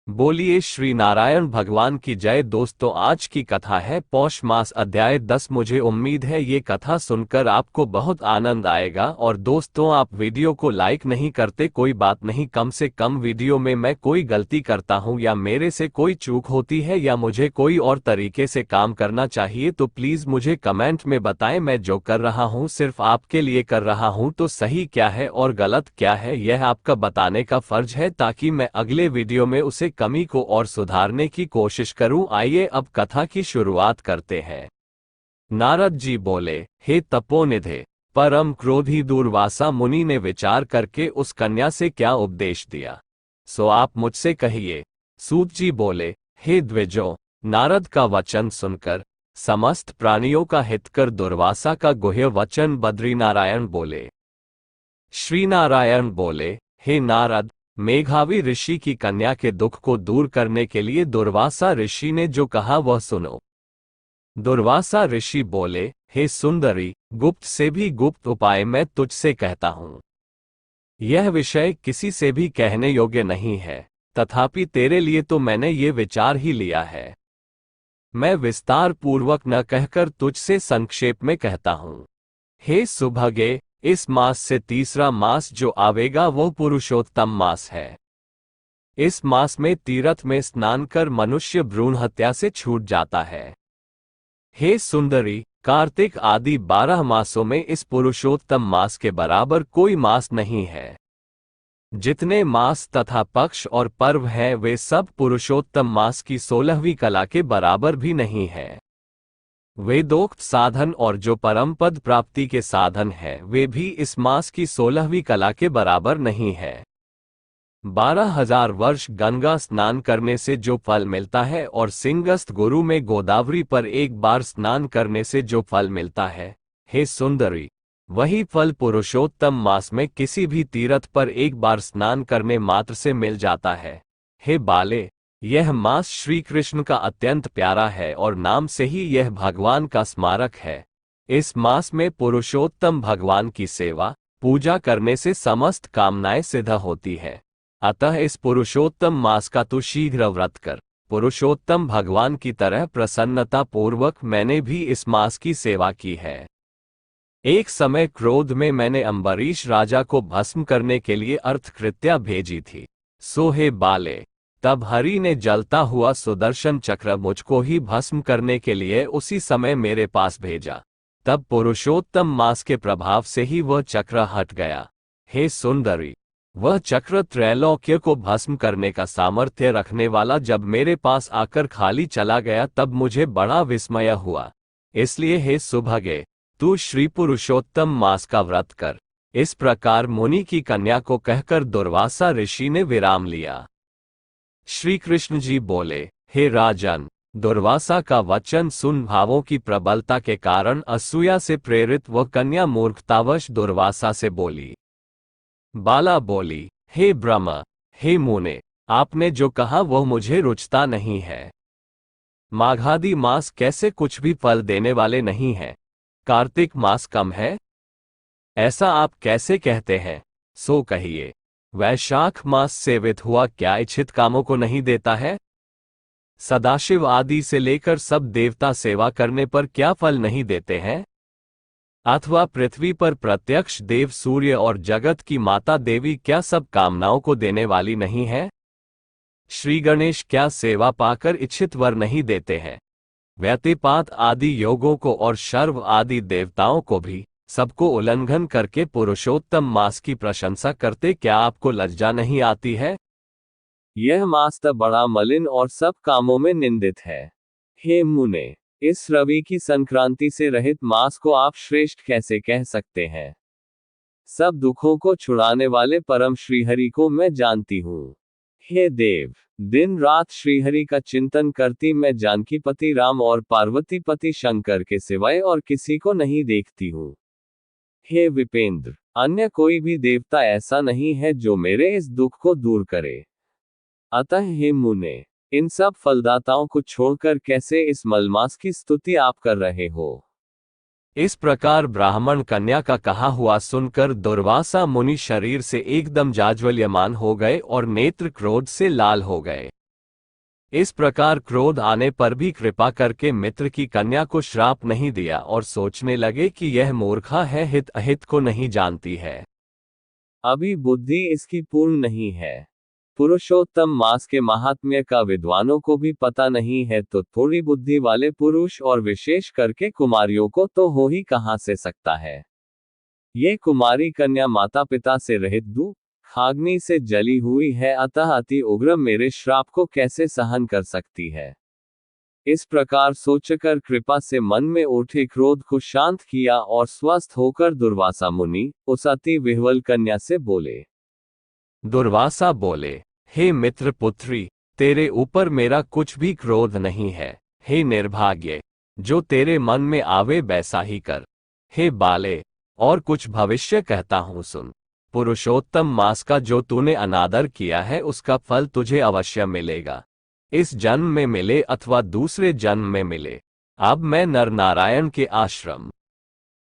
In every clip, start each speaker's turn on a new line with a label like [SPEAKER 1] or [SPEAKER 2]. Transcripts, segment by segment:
[SPEAKER 1] बोलिए श्री नारायण भगवान की जय। दोस्तों, आज की कथा है पौष मास अध्याय 10। मुझे उम्मीद है ये कथा सुनकर आपको बहुत आनंद आएगा। और दोस्तों, आप वीडियो को लाइक नहीं करते कोई बात नहीं, कम से कम वीडियो में मैं कोई गलती करता हूँ या मेरे से कोई चूक होती है या मुझे कोई और तरीके से काम करना चाहिए तो प्लीज मुझे कमेंट में बताएं। मैं जो कर रहा हूँ सिर्फ आपके लिए कर रहा हूँ, तो सही क्या है और गलत क्या है यह आपका बताने का फर्ज है, ताकि मैं अगले वीडियो में उसे कमी को और सुधारने की कोशिश करूं। आइए अब कथा की शुरुआत करते हैं। नारद जी बोले, हे तपोनिधे, परम क्रोधी दूर्वासा मुनि ने विचार करके उस कन्या से क्या उपदेश दिया, सो आप मुझसे कहिए। सूत जी बोले, हे द्विजो, नारद का वचन सुनकर समस्त प्राणियों का हित कर दुर्वासा का गुह्य वचन बद्रीनारायण बोले। श्री नारायण बोले, हे नारद, मेघावी ऋषि की कन्या के दुख को दूर करने के लिए दुर्वासा ऋषि ने जो कहा वह सुनो। दुर्वासा ऋषि बोले, हे सुंदरी, गुप्त से भी गुप्त उपाय मैं तुझसे कहता हूँ। यह विषय किसी से भी कहने योग्य नहीं है, तथापि तेरे लिए तो मैंने ये विचार ही लिया है। मैं विस्तार पूर्वक न कहकर तुझसे संक्षेप में कहता हूँ। हे सुभगे, इस मास से तीसरा मास जो आवेगा वह पुरुषोत्तम मास है। इस मास में तीर्थ में स्नान कर मनुष्य भ्रूण हत्या से छूट जाता है। हे सुंदरी, कार्तिक आदि 12 मासों में इस पुरुषोत्तम मास के बराबर कोई मास नहीं है। जितने मास तथा पक्ष और पर्व हैं वे सब पुरुषोत्तम मास की 16वीं कला के बराबर भी नहीं है। वेदोक्त साधन और जो परम पद प्राप्ति के साधन हैं वे भी इस मास की 16वीं कला के बराबर नहीं है। 12,000 वर्ष गंगा स्नान करने से जो फल मिलता है और सिंगस्त गुरु में गोदावरी पर एक बार स्नान करने से जो फल मिलता है, हे सुंदरी, वही फल पुरुषोत्तम मास में किसी भी तीर्थ पर एक बार स्नान करने मात्र से मिल जाता है। हे बाले, यह मास श्री कृष्ण का अत्यंत प्यारा है और नाम से ही यह भगवान का स्मारक है। इस मास में पुरुषोत्तम भगवान की सेवा पूजा करने से समस्त कामनाएं सिद्ध होती है। अतः इस पुरुषोत्तम मास का तू शीघ्र व्रत कर। पुरुषोत्तम भगवान की तरह प्रसन्नता पूर्वक मैंने भी इस मास की सेवा की है। एक समय क्रोध में मैंने अम्बरीश राजा को भस्म करने के लिए अर्थकृत्या भेजी थी। सो हे बाले, तब हरि ने जलता हुआ सुदर्शन चक्र मुझको ही भस्म करने के लिए उसी समय मेरे पास भेजा। तब पुरुषोत्तम मास के प्रभाव से ही वह चक्र हट गया। हे सुंदरी, वह चक्र त्रैलोक्य को भस्म करने का सामर्थ्य रखने वाला जब मेरे पास आकर खाली चला गया तब मुझे बड़ा विस्मय हुआ। इसलिए हे सुभगे, तू श्री पुरुषोत्तम मास का व्रत कर। इस प्रकार मुनि की कन्या को कहकर दुर्वासा ऋषि ने विराम लिया। श्री कृष्ण जी बोले, हे राजन, दुर्वासा का वचन सुन भावों की प्रबलता के कारण असूया से प्रेरित वह कन्या मूर्खतावश दुर्वासा से बोली। बाला बोली, हे ब्रह्म, हे मुने, आपने जो कहा वह मुझे रुचता नहीं है। माघादी मास कैसे कुछ भी फल देने वाले नहीं हैं? कार्तिक मास कम है, ऐसा आप कैसे कहते हैं? सो कहिए, वैशाख मास सेवित हुआ क्या इच्छित कामों को नहीं देता है? सदाशिव आदि से लेकर सब देवता सेवा करने पर क्या फल नहीं देते हैं? अथवा पृथ्वी पर प्रत्यक्ष देव सूर्य और जगत की माता देवी क्या सब कामनाओं को देने वाली नहीं है? श्री गणेश क्या सेवा पाकर इच्छित वर नहीं देते हैं? व्यतिपात आदि योगों को और शर्व आदि देवताओं को भी सबको उल्लंघन करके पुरुषोत्तम मास की प्रशंसा करते क्या आपको लज्जा नहीं आती है? यह मास तो बड़ा मलिन और सब कामों में निंदित है। हे मुने, इस रवि की संक्रांति से रहित मास को आप श्रेष्ठ कैसे कह सकते हैं? सब दुखों को छुड़ाने वाले परम श्रीहरि को मैं जानती हूँ। हे देव, दिन रात श्रीहरि का चिंतन करती मैं जानकी पति राम और पार्वती पति शंकर के सिवाय और किसी को नहीं देखती हूँ। हे विपेंद्र, अन्य कोई भी देवता ऐसा नहीं है जो मेरे इस दुख को दूर करे। अतः हे मुने, इन सब फलदाताओं को छोड़कर कैसे इस मलमास की स्तुति आप कर रहे हो? इस प्रकार ब्राह्मण कन्या का कहा हुआ सुनकर दुर्वासा मुनि शरीर से एकदम जाज्वल्यमान हो गए और नेत्र क्रोध से लाल हो गए। इस प्रकार क्रोध आने पर भी कृपा करके मित्र की कन्या को श्राप नहीं दिया और सोचने लगे कि यह मूर्खा है, हित अहित को नहीं जानती है, अभी बुद्धि इसकी पूर्ण नहीं है। पुरुषोत्तम मास के महात्म्य का विद्वानों को भी पता नहीं है, तो थोड़ी बुद्धि वाले पुरुष और विशेष करके कुमारियों को तो हो ही कहां से सकता है। ये कुमारी कन्या माता पिता से रहित दुखाग्नि से जली हुई है, अतः अति उग्र मेरे श्राप को कैसे सहन कर सकती है। इस प्रकार सोचकर कृपा से मन में उठे क्रोध को शांत किया और स्वस्थ होकर दुर्वासा मुनि उस अति विह्वल कन्या से बोले। दुर्वासा बोले, हे मित्र पुत्री, तेरे ऊपर मेरा कुछ भी क्रोध नहीं है। हे निर्भाग्य, जो तेरे मन में आवे वैसा ही कर। हे बाले, और कुछ भविष्य कहता हूं सुन। पुरुषोत्तम मास का जो तूने अनादर किया है उसका फल तुझे अवश्य मिलेगा, इस जन्म में मिले अथवा दूसरे जन्म में मिले। अब मैं नर नारायण के आश्रम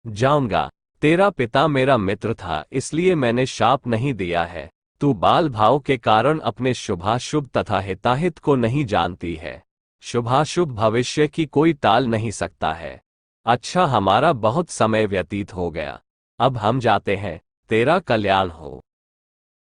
[SPEAKER 1] जाऊंगा। तेरा पिता मेरा मित्र था, इसलिए मैंने शाप नहीं दिया है। तू बाल भाव के कारण अपने शुभाशुभ तथा हिताहित को नहीं जानती है। शुभाशुभ भविष्य की कोई टाल नहीं सकता है। अच्छा, हमारा बहुत समय व्यतीत हो गया, अब हम जाते हैं, तेरा कल्याण हो।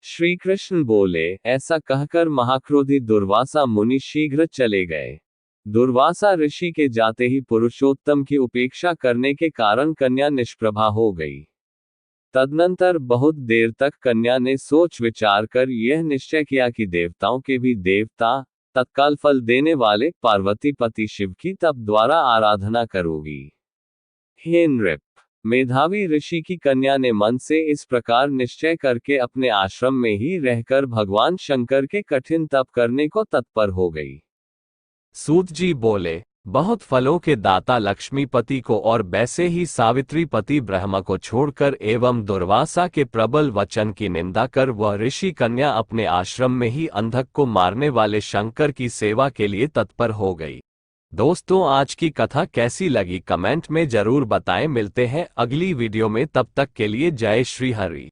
[SPEAKER 1] श्री कृष्ण बोले। ऐसा कहकर महाक्रोधी दुर्वासा मुनि शीघ्र चले गए। दुर्वासा ऋषि के जाते ही पुरुषोत्तम की उपेक्षा करने के कारण कन्या निष्प्रभा हो गई। तदनंतर बहुत देर तक कन्या ने सोच विचार कर यह निश्चय किया कि देवताओं के भी देवता, तत्काल फल देने वाले पार्वती पति शिव की तप द्वारा आराधना करोगी। हे नृप, मेधावी ऋषि की कन्या ने मन से इस प्रकार निश्चय करके अपने आश्रम में ही रहकर भगवान शंकर के कठिन तप करने को तत्पर हो गई। सूत जी बोले, बहुत फलों के दाता लक्ष्मीपति को और वैसे ही सावित्री पति ब्रह्मा को छोड़कर एवं दुर्वासा के प्रबल वचन की निंदा कर वह ऋषि कन्या अपने आश्रम में ही अंधक को मारने वाले शंकर की सेवा के लिए तत्पर हो गई। दोस्तों, आज की कथा कैसी लगी कमेंट में जरूर बताएं। मिलते हैं अगली वीडियो में, तब तक के लिए जय श्री हरि।